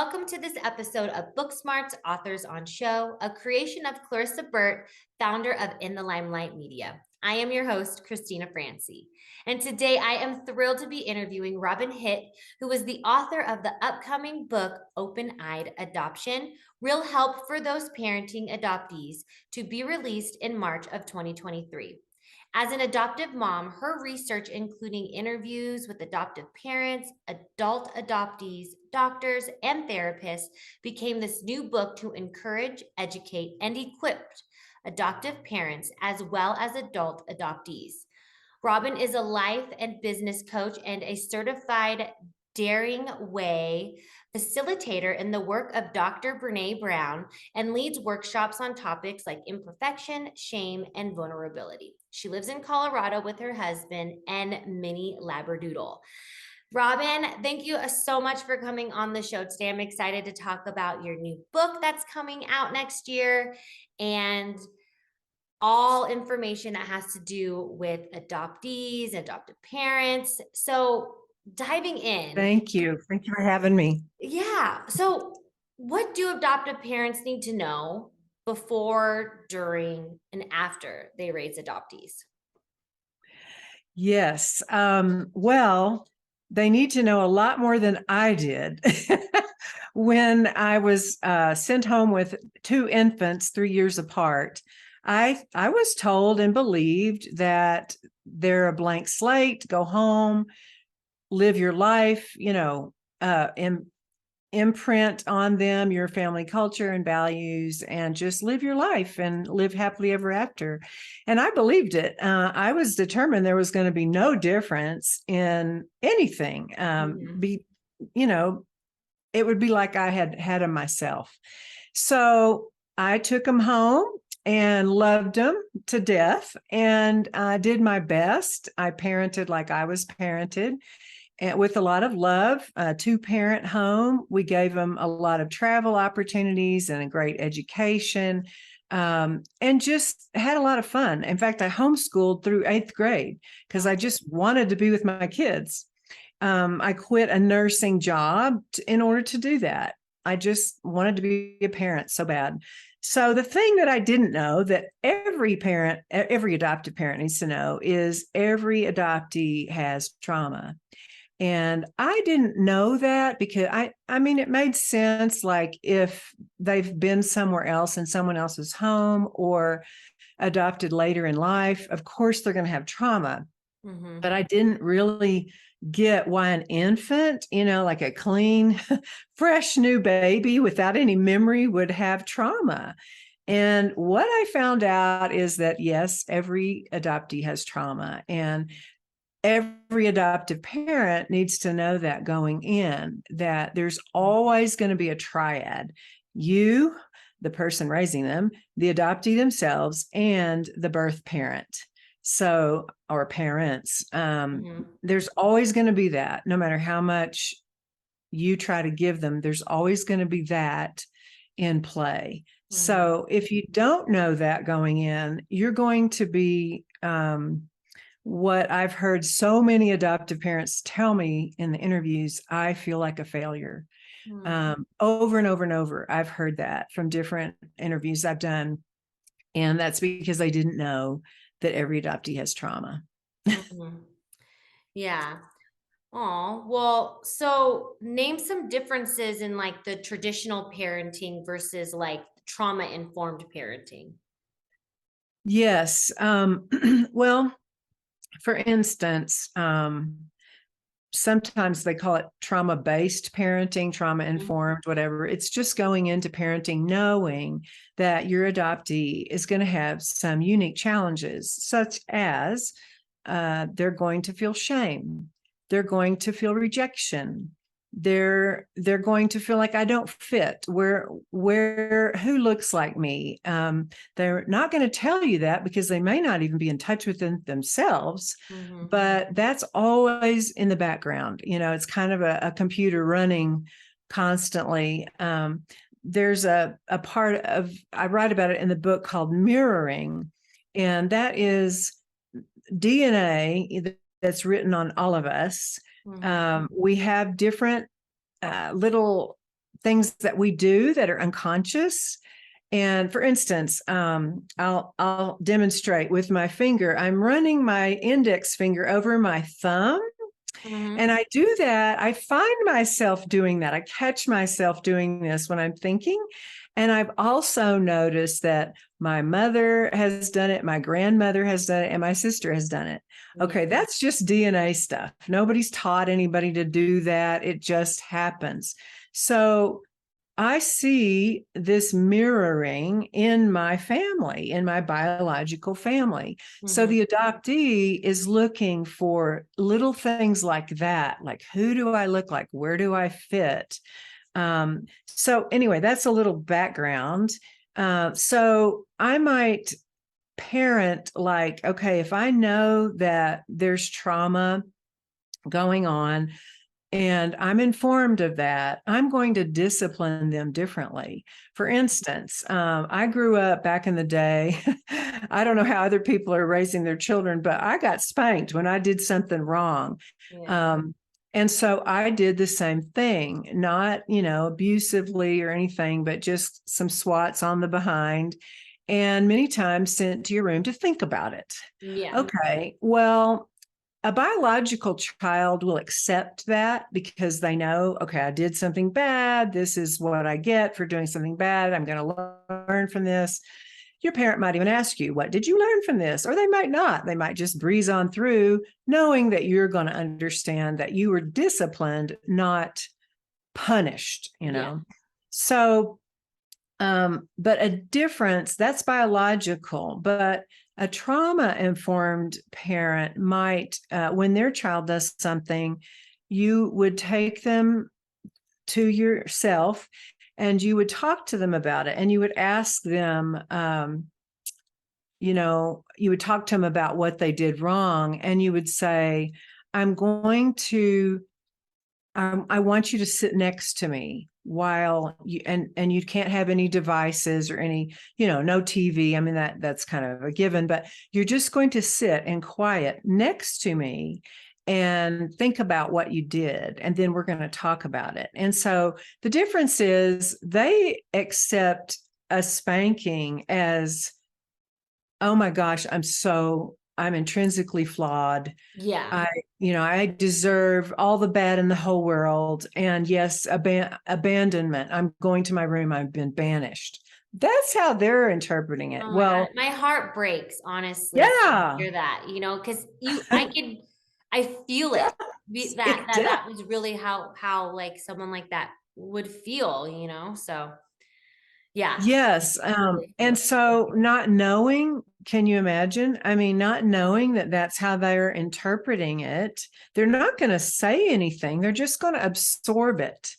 Welcome to this episode of BookSmarts Authors on Show, a creation of Clarissa Burt, founder of In the Limelight Media. I am your host, Cristina Francy, and today I am thrilled to be interviewing Robin Hitt, who is the author of the upcoming book, Open-Eyed Adoption, Real Help for Those Parenting Adoptees, to be released in March of 2023. As an adoptive mom, her research, including interviews with adoptive parents, adult adoptees, doctors, and therapists, became this new book to encourage, educate, and equip adoptive parents as well as adult adoptees. Robin is a life and business coach and a certified Daring Way Facilitator in the work of Dr. Brené Brown and leads workshops on topics like imperfection, shame, and vulnerability. She lives in Colorado with her husband and mini labradoodle. Robin, thank you so much for coming on the show today. I'm excited to talk about your new book that's coming out next year and all information that has to do with adoptees, adoptive parents. So diving in. Thank you. Thank you for having me. Yeah. So what do adoptive parents need to know before, during, and after they raise adoptees? Yes. Well, they need to know a lot more than I did. When I was sent home with two infants 3 years apart, I was told and believed that they're a blank slate, go home, live your life, imprint on them your family culture and values, and just live your life and live happily ever after. And I believed it. I was determined there was going to be no difference in anything. It would be like I had them myself. So I took them home and loved them to death, and I did my best. I parented like I was parented, and with a lot of love, a two-parent home. We gave them a lot of travel opportunities and a great education, and just had a lot of fun. In fact, I homeschooled through 8th grade because I just wanted to be with my kids. I quit a nursing job in order to do that. I just wanted to be a parent so bad. So the thing that I didn't know that every adoptive parent needs to know is every adoptee has trauma. And I didn't know that because I mean, it made sense. Like if they've been somewhere else in someone else's home or adopted later in life, of course, they're going to have trauma. Mm-hmm. But I didn't really get why an infant, like a clean, fresh new baby without any memory would have trauma. And what I found out is that, yes, every adoptee has trauma, and every adoptive parent needs to know that going in, that there's always going to be a triad. You, the person raising them, the adoptee themselves, and the birth parent. So, or parents, there's always going to be that. No matter how much you try to give them, there's always going to be that in play. So if you don't know that going in, you're going to be, what I've heard so many adoptive parents tell me in the interviews, I feel like a failure. Over and over and over, I've heard that from different interviews I've done. And that's because they didn't know that every adoptee has trauma. Yeah. Oh, well, so name some differences in like the traditional parenting versus like trauma-informed parenting. Yes. Well, for instance, sometimes they call it trauma-based parenting, trauma-informed, whatever. It's just going into parenting knowing that your adoptee is going to have some unique challenges, such as they're going to feel shame. They're going to feel rejection. They're going to feel like I don't fit. Who looks like me? They're not going to tell you that because they may not even be in touch with themselves. But that's always in the background. It's kind of a computer running constantly. There's a part of, I write about it in the book called mirroring, and that is DNA that's written on all of us. We have different little things that we do that are unconscious. And for instance, I'll demonstrate with my finger. I'm running my index finger over my thumb. And I do that. I find myself doing that. I catch myself doing this when I'm thinking. And I've also noticed that my mother has done it, my grandmother has done it, and my sister has done it. Okay, that's just DNA stuff. Nobody's taught anybody to do that. It just happens. So I see this mirroring in my family, in my biological family. So the adoptee is looking for little things like that, like who do I look like? Where do I fit? So anyway, that's a little background. So I might parent like, okay, if I know that there's trauma going on, and I'm informed of that, I'm going to discipline them differently. For instance, I grew up back in the day. I don't know how other people are raising their children, but I got spanked when I did something wrong. And so I did the same thing, not, abusively or anything, but just some swats on the behind, and many times sent to your room to think about it. Okay, well, a biological child will accept that because they know, okay, I did something bad. This is what I get for doing something bad. I'm going to learn from this. Your parent might even ask you, what did you learn from this? Or they might not. They might just breeze on through, knowing that you're going to understand that you were disciplined, not punished, So, but a difference, that's biological, but a trauma-informed parent might, when their child does something, you would take them to yourself and you would talk to them about it, and you would ask them, you would talk to them about what they did wrong, and you would say, I want you to sit next to me while you, and you can't have any devices or any, no TV. I mean, that's kind of a given, but you're just going to sit in quiet next to me and think about what you did. And then we're going to talk about it. And so the difference is they accept a spanking as, oh my gosh, I'm intrinsically flawed. I deserve all the bad in the whole world. And yes, abandonment. I'm going to my room. I've been banished. That's how they're interpreting it. My heart breaks, honestly. Yeah. To hear that, because I feel it. That was really how like someone like that would feel, so. Yeah. Yes. And so not knowing, can you imagine? I mean, not knowing that that's how they're interpreting it, they're not going to say anything. They're just going to absorb it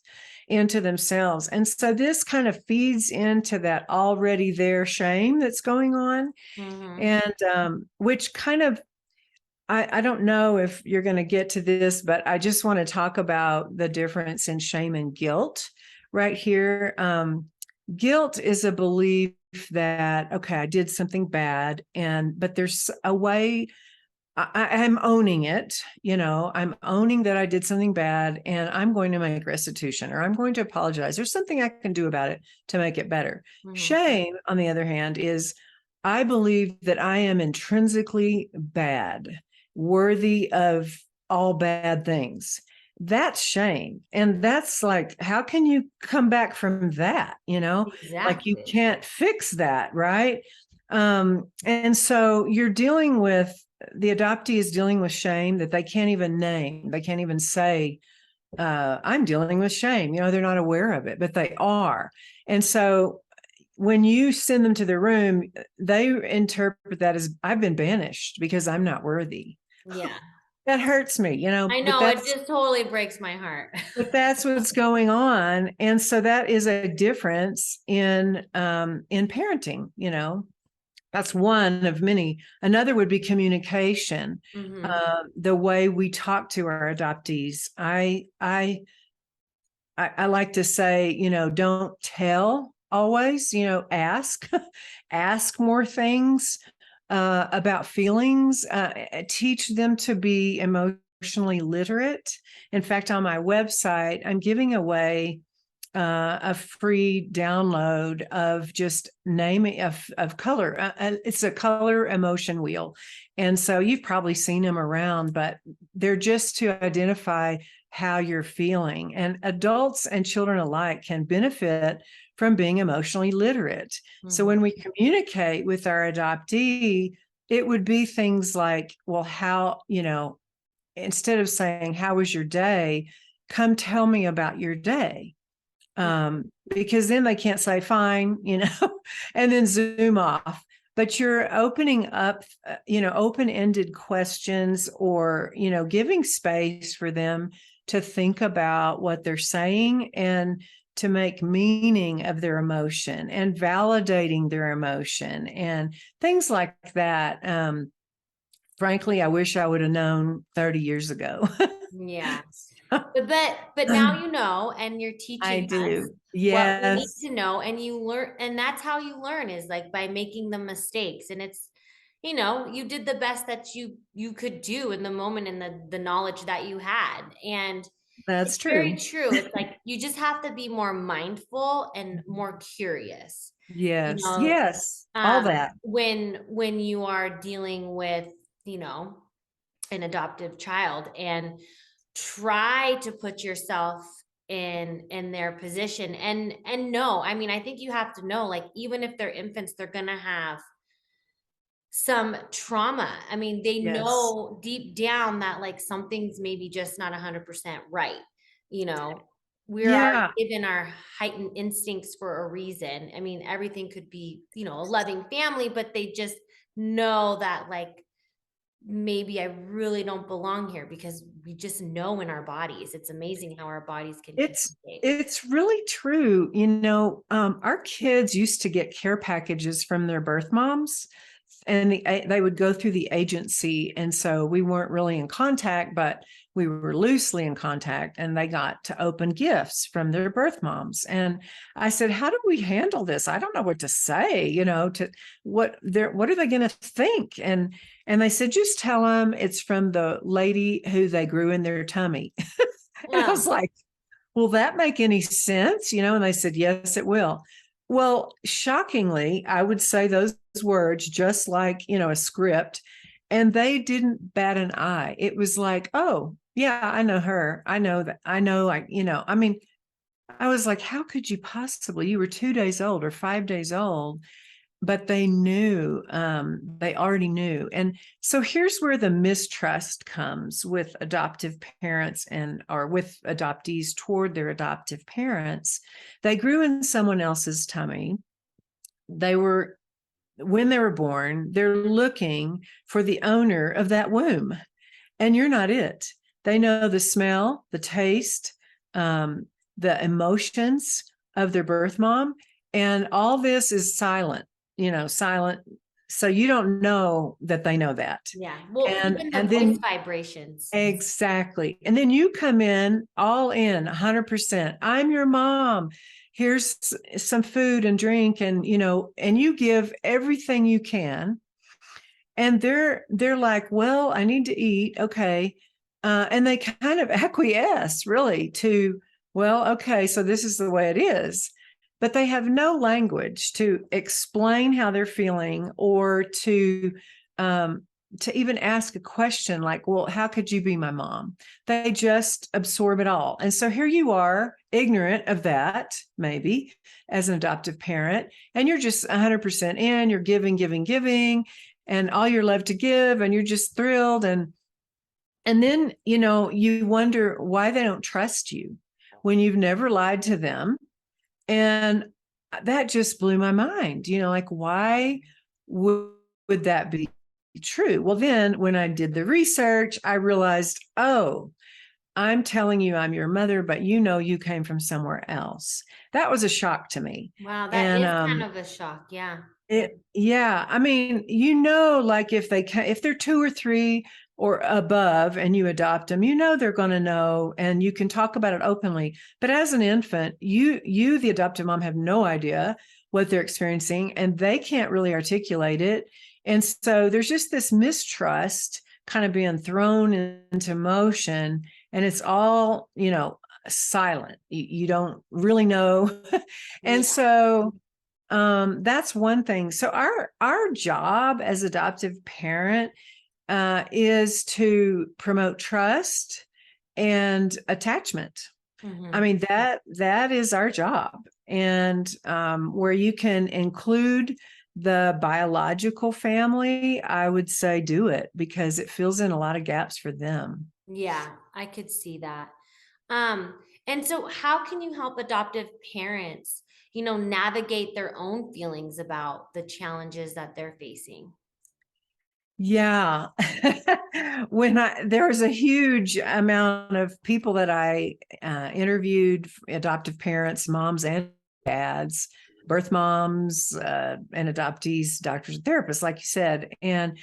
into themselves. And so this kind of feeds into that already there shame that's going on. And which kind of, I don't know if you're going to get to this, but I just want to talk about the difference in shame and guilt right here. Guilt is a belief that, okay, I did something bad, but there's a way I'm owning it. I'm owning that I did something bad, and I'm going to make restitution, or I'm going to apologize. There's something I can do about it to make it better. Shame, on the other hand, is I believe that I am intrinsically bad, worthy of all bad things. That's shame. And that's like, how can you come back from that? Exactly. Like you can't fix that, right? And so you're dealing with, the adoptee is dealing with shame that they can't even name. They can't even say, I'm dealing with shame. They're not aware of it, but they are. And so when you send them to their room, they interpret that as, I've been banished because I'm not worthy. Yeah. That hurts me, I know, it just totally breaks my heart. But that's what's going on. And so that is a difference in parenting, That's one of many. Another would be communication. The way we talk to our adoptees. I like to say, don't tell always, ask more things about feelings, teach them to be emotionally literate. In fact, on my website, I'm giving away a free download of just naming of color. It's a color emotion wheel. And so you've probably seen them around, but they're just to identify how you're feeling. And adults and children alike can benefit from being emotionally literate. Mm-hmm. So when we communicate with our adoptee, it would be things like, well, how, instead of saying, how was your day? Come tell me about your day. Because then they can't say fine, and then zoom off. But you're opening up, open-ended questions, or, giving space for them to think about what they're saying and to make meaning of their emotion and validating their emotion and things like that. Frankly, I wish I would have known 30 years ago. Yeah. But now and you're teaching I do. us yes. what we need to know, and you learn, and that's how you learn, is like by making the mistakes. And it's, you did the best that you could do in the moment and the knowledge that you had. And that's it's true. Very true. It's like you just have to be more mindful and more curious. Yes. Yes. All that. When you are dealing with, an adoptive child, and try to put yourself in their position and know, I think you have to know, like, even if they're infants, they're gonna have some trauma. They Yes. know deep down that like something's maybe just not 100% right. We are given our heightened instincts for a reason. Everything could be, a loving family, but they just know that like, maybe I really don't belong here, because we just know in our bodies. It's amazing how our bodies can communicate. It's really true. Our kids used to get care packages from their birth moms, and they would go through the agency. And so we weren't really in contact, but we were loosely in contact, and they got to open gifts from their birth moms. And I said, how do we handle this? I don't know what to say, to what are they going to think? And they said, just tell them it's from the lady who they grew in their tummy. And I was like, will that make any sense? And they said, yes, it will. Well, shockingly, I would say those words just like, a script, and they didn't bat an eye. It was like, oh, yeah, I know her. I know that. I know, I was like, how could you possibly? You were 2 days old or 5 days old. But they knew, they already knew. And so here's where the mistrust comes with adoptive parents or with adoptees toward their adoptive parents. They grew in someone else's tummy. When they were born, they're looking for the owner of that womb, and you're not it. They know the smell, the taste, the emotions of their birth mom, and all this is silent. Silent. So you don't know that they know that. Yeah. Well, even the voice vibrations. Exactly. And then you come in all in 100%. I'm your mom. Here's some food and drink, and, and you give everything you can. And they're like, well, I need to eat. Okay. And they kind of acquiesce really to, well, okay, so this is the way it is. But they have no language to explain how they're feeling, or to even ask a question like, well, how could you be my mom? They just absorb it all. And so here you are, ignorant of that, maybe as an adoptive parent, and you're just 100% in, you're giving, and all you're left to give, and you're just thrilled. And then, you wonder why they don't trust you when you've never lied to them. And that just blew my mind, like, why would that be true? Well, then when I did the research, I realized, oh, I'm telling you I'm your mother, but you came from somewhere else. That was a shock to me. Wow, that is kind of a shock. Yeah. Yeah. Like if they're 2 or 3 or above and you adopt them, they're going to know, and you can talk about it openly. But as an infant, you, the adoptive mom, have no idea what they're experiencing, and they can't really articulate it. And so there's just this mistrust kind of being thrown into motion, and it's all, silent. You don't really know. And Yeah. so that's one thing. So our job as adoptive parent is to promote trust and attachment. Mhm. I mean, that is our job. And where you can include the biological family, I would say do it, because it fills in a lot of gaps for them. Yeah, I could see that. Um, and so how can you help adoptive parents, navigate their own feelings about the challenges that they're facing? Yeah. There was a huge amount of people that I interviewed, adoptive parents, moms and dads, birth moms, and adoptees, doctors and therapists, like you said. And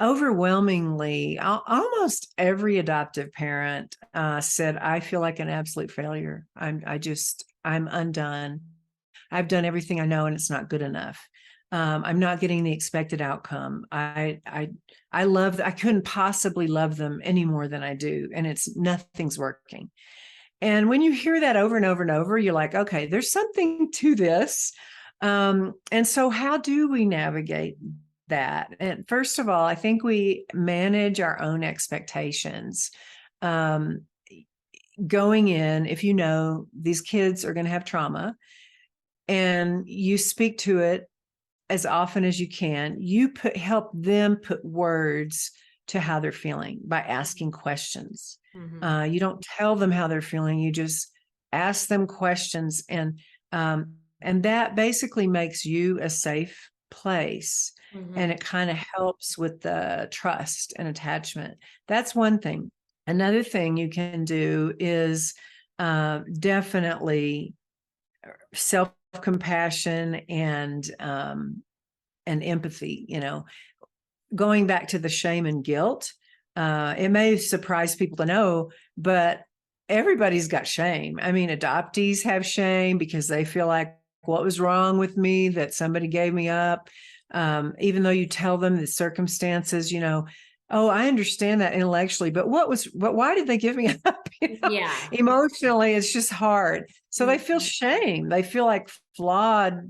overwhelmingly, almost every adoptive parent said, I feel like an absolute failure. I'm undone. I've done everything I know and it's not good enough. I'm not getting the expected outcome. I love, I couldn't possibly love them any more than I do. And nothing's working. And when you hear that over and over and over, you're like, okay, there's something to this. And so how do we navigate that? And first of all, I think we manage our own expectations. Going in, if you know these kids are going to have trauma and you speak to it as often as you can, help them put words to how they're feeling by asking questions. Mhm. You don't tell them how they're feeling, you just ask them questions, and that basically makes you a safe place, and Mhm. it kind of helps with the trust and attachment. That's one thing. Another thing you can do is definitely self-compassion and empathy. Going back to the shame and guilt, it may surprise people to know, but everybody's got shame. I mean, adoptees have shame because they feel like, what was wrong with me that somebody gave me up? Even though you tell them the circumstances, oh, I understand that intellectually, but why did they give me up? Yeah. Emotionally, it's just hard. So they feel Mhm. shame. They feel like flawed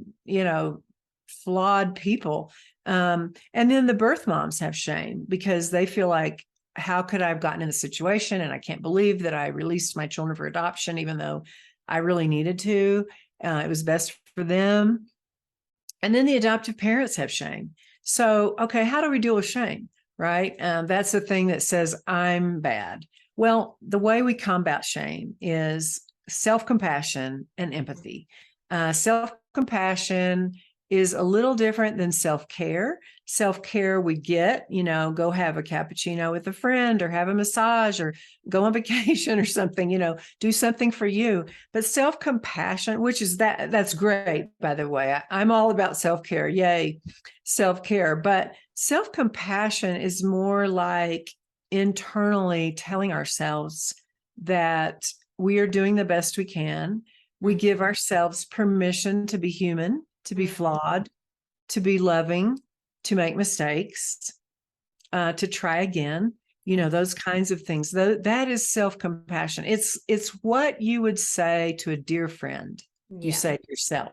people. And then the birth moms have shame because they feel like, how could I have gotten in this situation? And I can't believe that I released my children for adoption, even though I really needed to. It was best for them. And then the adoptive parents have shame. So, okay, how do we deal with shame? Right? That's the thing that says, I'm bad. Well, the way we combat shame is self-compassion and empathy. Self-compassion is a little different than self-care. Self-care, we get, go have a cappuccino with a friend or have a massage or go on vacation or something, do something for you. But self-compassion, which is that's great, by the way. I'm all about self-care. Yay, self-care. But self-compassion is more like internally telling ourselves that we are doing the best we can. We give ourselves permission to be human, to be Mhm. flawed, to be loving, to make mistakes, to try again, those kinds of things. That is self-compassion. It's what you would say to a dear friend. You Yeah. say to yourself.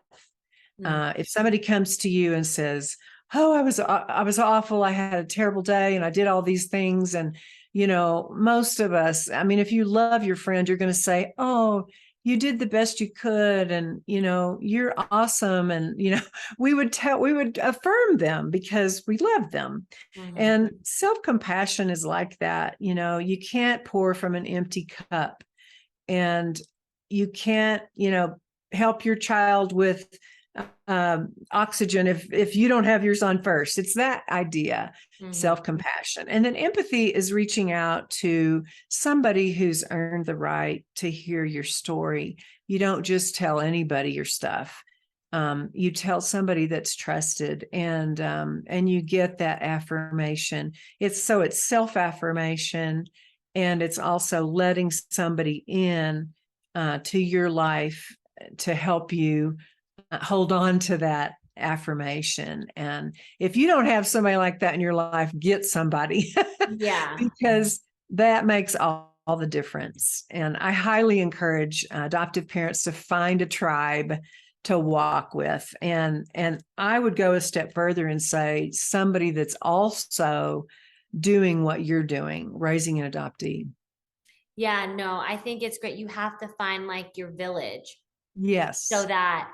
Mhm. If somebody comes to you and says, oh, I was awful. I had a terrible day and I did all these things. And, most of us, I mean, if you love your friend, you're going to say, oh, you did the best you could. And, you're awesome. And, we would affirm them because we love them. Mhm. And self-compassion is like that. You can't pour from an empty cup, and you can't, help your child with oxygen if you don't have yours on first. It's that idea. Mhm. Self-compassion. And then empathy is reaching out to somebody who's earned the right to hear your story. You don't just tell anybody your stuff. You tell somebody that's trusted, and you get that affirmation. It's self-affirmation, and it's also letting somebody in to your life to help you hold on to that affirmation. And if you don't have somebody like that in your life, get somebody Yeah. because that makes all all the difference. And I highly encourage adoptive parents to find a tribe to walk with. And I would go a step further and say somebody that's also doing what you're doing, raising an adoptee. Yeah, no, I think it's great. You have to find like your village so Yes. that,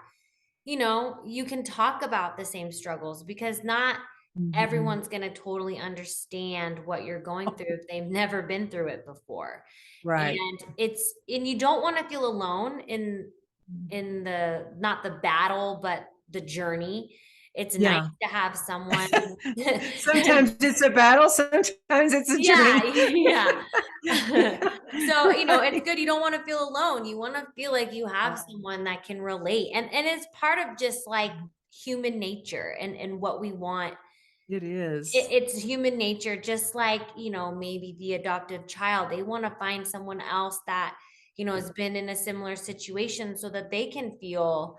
you can talk about the same struggles, because not Mhm. everyone's going to totally understand what you're going through if they've never been through it before. Right. And you don't want to feel alone in the, not the battle, but the journey. It's nice Yeah. to have someone. Sometimes it's a battle, sometimes it's a Yeah, journey. yeah. So, it's Right. good. You don't want to feel alone. You want to feel like you have Right. someone that can relate. And it's part of just like human nature and what we want. It is. It's human nature, just like, maybe the adoptive child, they want to find someone else that, has been in a similar situation so that they can feel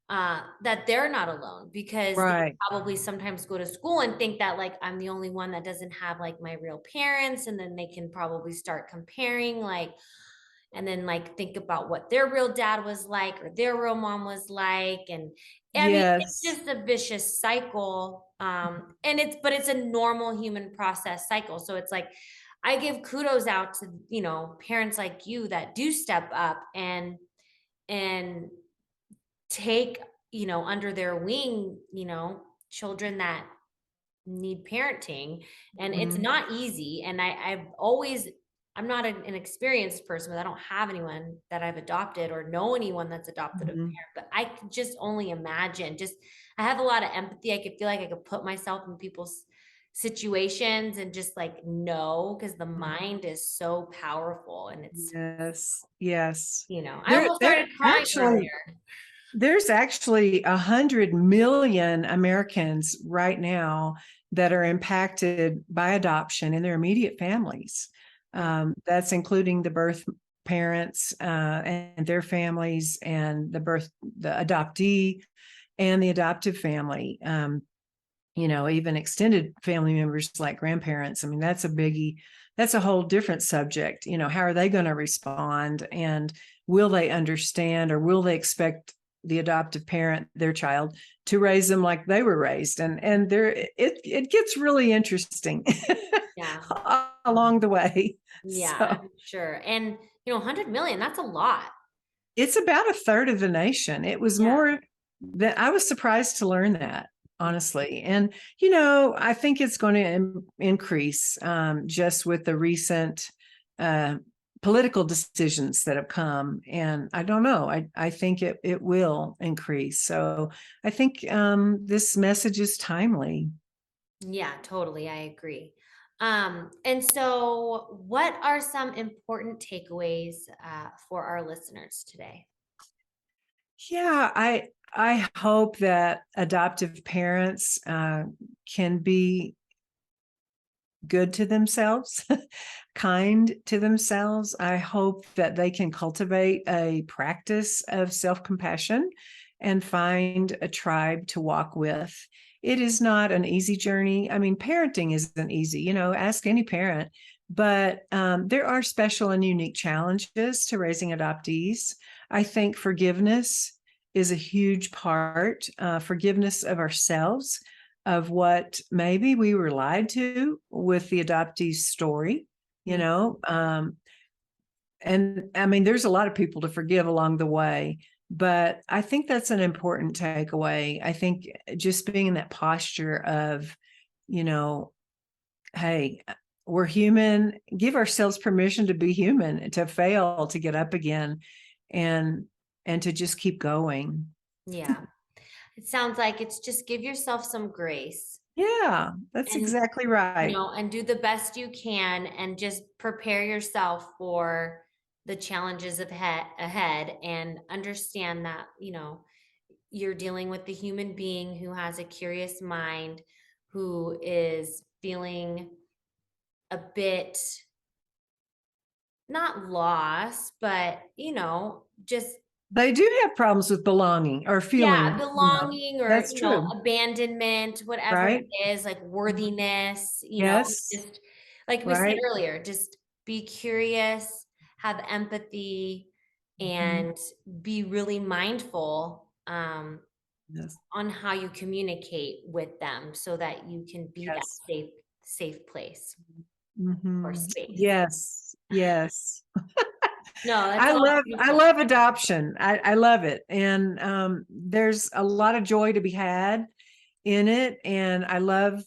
that they're not alone, because they Right. probably sometimes go to school and think that like I'm the only one that doesn't have like my real parents. And then they can probably start comparing, like, and then like think about what their real dad was like or their real mom was like. And I mean, it's Yes. just a vicious cycle. And it's a normal human process cycle. So it's like, I give kudos out to, parents like you that do step up and take, under their wing, children that need parenting. And it's Mhm. not easy. And I'm not an experienced person, but I don't have anyone that I've adopted or know anyone that's adopted a Mhm. parent, but I can just only imagine. Just, I have a lot of empathy. I could feel like I could put myself in people's situations and just like know, because the mind is so powerful. And it's, Yes. Yes. I almost There started crying actually earlier. there's actually 100 million Americans right now that are impacted by adoption in their immediate families. That's including the birth parents and their families, and the adoptee and the adoptive family. Even extended family members like grandparents. I mean, that's a biggie. That's a whole different subject. How are they going to respond? And will they understand, or will they expect the adoptive parent, their child, to raise them like they were raised? And it gets really interesting Yeah. along the way. Yeah, So I'm sure. And 100 million, that's a lot. it's about a third of the nation. It was Yeah. more that I was surprised to learn that, Yeah. honestly. And, I think it's going to increase just with the recent uh, political decisions that have come. And I don't know, I think it will increase. So I think this message is timely. Yeah, totally. I agree. And so what are some important takeaways for our listeners today? Yeah, I hope that adoptive parents can be good to themselves, kind to themselves. I hope that they can cultivate a practice of self-compassion and find a tribe to walk with. It is not an easy journey. I mean, parenting isn't easy, ask any parent, but there are special and unique challenges to raising adoptees. I think forgiveness is a huge part, forgiveness of ourselves, of what maybe we were lied to with the adoptee's story, you Mm. know. And I mean, there's a lot of people to forgive along the way, but I think that's an important takeaway. I think just being in that posture of, you know, hey, we're human, give ourselves permission to be human, to fail, to get up again, and to just keep going. Yeah. It sounds like it's just give yourself some grace Yeah, that's and, exactly right. and do the best you can and just prepare yourself for the challenges ahead and understand that, you're dealing with the human being who has a curious mind, who is feeling a bit not lost, but just, They do have problems with belonging or yeah, feeling, belonging or, that's true, abandonment, whatever right? it is, like Mhm. worthiness, Yes, just like we said right. earlier, just be curious, have empathy, and be really mindful Yes. on how you communicate with them so that you can be that Yes. safe place or Mhm. space. Yes. Yes. No, that's I all I beautiful. love adoption. I love it. And there's a lot of joy to be had in it. And I love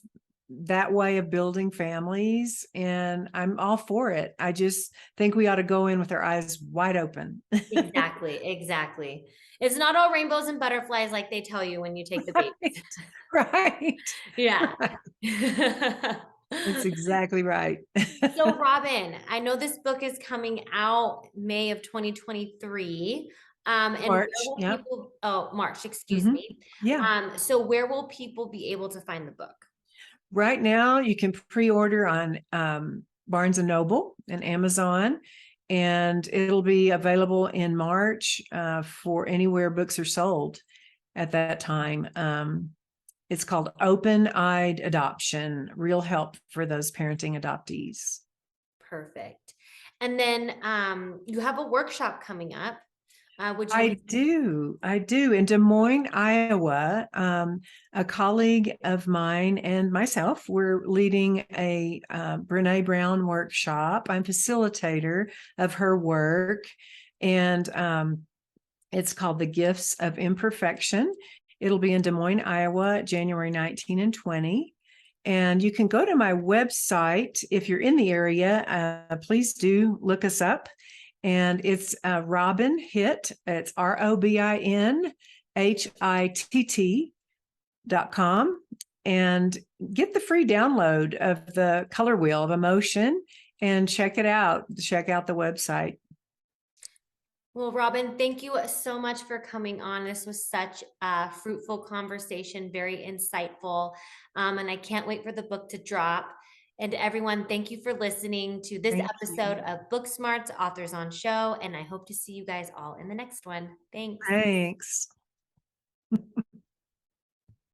that way of building families. And I'm all for it. I just think we ought to go in with our eyes wide open. Exactly, exactly. It's not all rainbows and butterflies like they tell you when you take the babies. Right. Yeah. That's exactly right. So Robin, I know this book is coming out May of 2023. And where March. will Yeah. people, oh, March, excuse Hmm. me. Yeah. So where will people be able to find the book? Right now, you can pre-order on Barnes and Noble and Amazon, and it'll be available in March for anywhere books are sold at that time. It's called Open-Eyed Adoption, Real Help for Those Parenting Adoptees. Perfect. And then you have a workshop coming up. Would you I do. I do. In Des Moines, Iowa, a colleague of mine and myself, we're leading a Brené Brown workshop. I'm facilitator of her work, and it's called The Gifts of Imperfection. It'll be in Des Moines, Iowa, January 19 and 20. And you can go to my website if you're in the area. Please do look us up. And it's Robin Hitt. It's ROBINHITT.com. And get the free download of the color wheel of emotion and check it out. Check out the website. Well, Robin, thank you so much for coming on. This was such a fruitful conversation, very insightful. And I can't wait for the book to drop. And everyone, thank you for listening to this Thank episode you. of BookSmarts Authors on Show. And I hope to see you guys all in the next one. Thanks. Thanks.